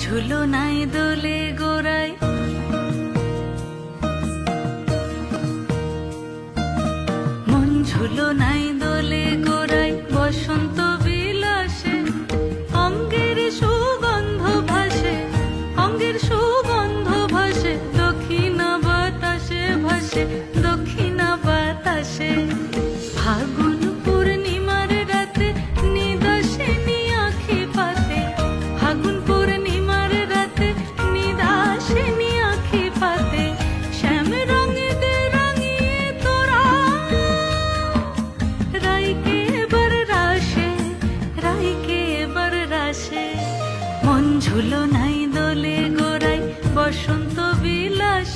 ঝুলো নাই দোলে গোড়ায়, মন ঝুলো নাই দোলে গোড়ায়, বসন্ত বিলাসে অঙ্গের সুগন্ধ ভাসে, অঙ্গের সুগন্ধ ভাসে, দক্ষিণা বাতাসে ভাসে, দক্ষিণা বাতাসে। ফাগুন পূর্ণিমার রাতে নিদাসিনী আঁখি পাতে, ফাগুন পূর্ণিমার রাতে নিদাসিনী আঁখি পাতে, শ্যাম রঙে দে রাঙিয়ে তোরা রাইকে এবার রাশে, রাইকে এবার রাশে। মন ঝুলো নাই দোলে গোড়ায়, বসন্ত বিলাস